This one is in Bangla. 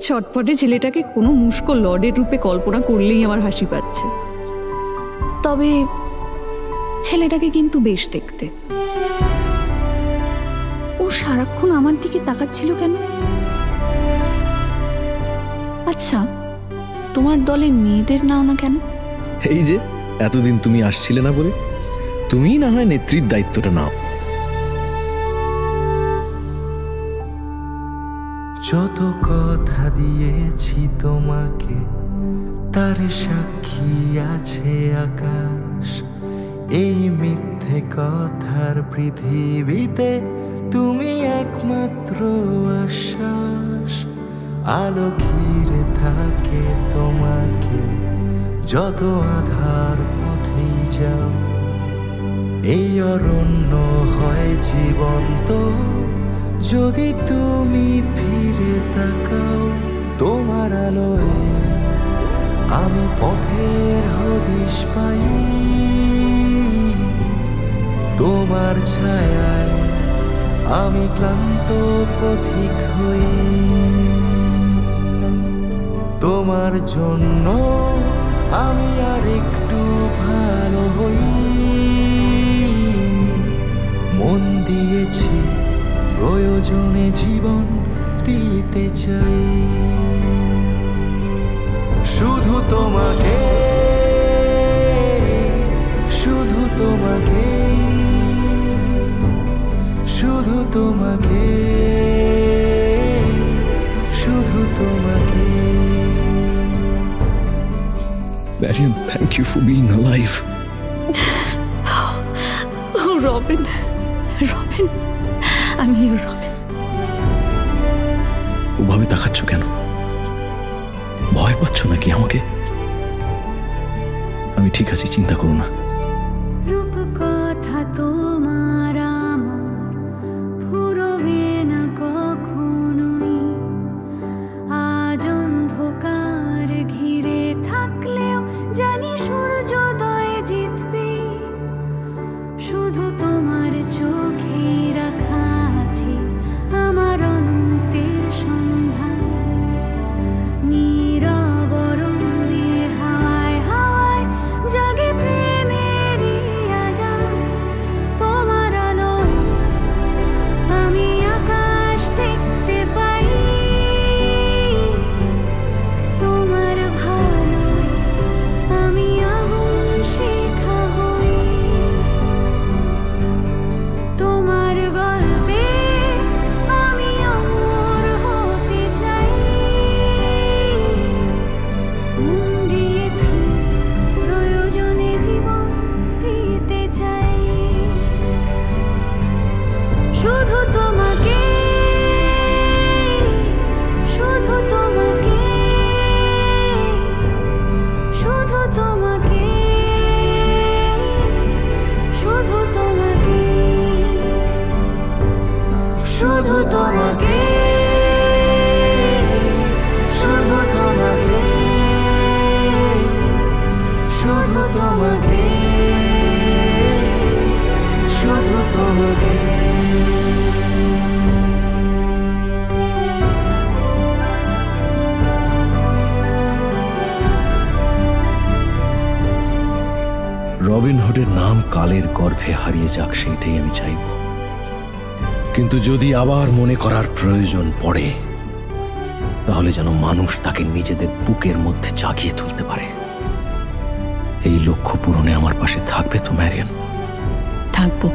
চটপটে ছেলেটাকে কোনো মুস্কো লর্ডের রূপে কল্পনা করলেই আমার হাসি পাচ্ছে। তবে ছেলেটাকে কিন্তু বেশ দেখতে। ও সারাক্ষণ আমার দিকে তাকাচ্ছিল কেন? আচ্ছা, তোমার দলে মেয়েদের নাও না কেন? এই যে এতদিন তুমি আসছিলে না বলে, তুমিই না হয় নেত্রীর দায়িত্বটা নাও। যত কথা দিয়েছি তোমাকে, তার সাক্ষী আছে আকাশ। এই মিথ্যে কথার পৃথিবীতে তুমি একমাত্র আশ্বাস। আলো ঘিরে থাকে তোমাকে, যত আধার পথেই যাও। এই অরণ্য হয় জীবন্ত যদি তুমি ফিরে তাকাও। তোমার আলোয় আমি পথের হদিশ পাই, তোমার ছায়ায় আমি ক্লান্ত পথিক হই। তোমার জন্য আমি আর একটু ভালো হই। মন দিয়েছি, প্রয়োজনে জীবন দিতে চাই। শুধু তোমাকে, শুধু তোমাকে, শুধু তোমাকে, শুধু তোমাকে। Marian, thank you for being alive. Oh, Robin, Robin, I'm here, Robin. ওভাবে তাকাচ্ছ কেন? ভয় পাচ্ছ নাকি আমাকে? আমি ঠিক আছি, চিন্তা করো না। রূপ কথা তোমার আমার ফুরবে না কখনোই। আজ অন্ধকার ঘিরে থাকলেও জানি সূর্যোদয় জিতবে। শুধু তোমার চোখে রাখা আছে আমার অনন্তের সন্ধান। নীরব অরণ্যে হাওয়ায় হাওয়ায় জাগে প্রেমেরই আজান। তোমার আলোয় আমি আকাশ দেখতে পাই, তোমার ভালোয় আমি আগুন শিখা হই। তোমার গল্পে আমি অমর হতে চাই। মন দিয়েছি, প্রয়োজনে জীবন দিতে চাই। শুধু তোমাকে, শুধু তোমাকে, শুধু তোমাকে, শুধু তোমাকে, শুধু তোমাকে, শুধু তোমাকে, শুধু তোমাকে, শুধু তোমাকে। রবিন হুডের নাম কালের গর্ভে হারিয়ে যাক, সেইটাই আমি চাইব। কিন্তু যদি আবার মনে করার প্রয়োজন পড়ে, তাহলে যেন মানুষ তাকে নিজেদের বুকের মধ্যে জাগিয়ে তুলতে পারে। এই লক্ষ্য পূরণে আমার পাশে থাকবে তো ম্যারিয়ান? থাকবো।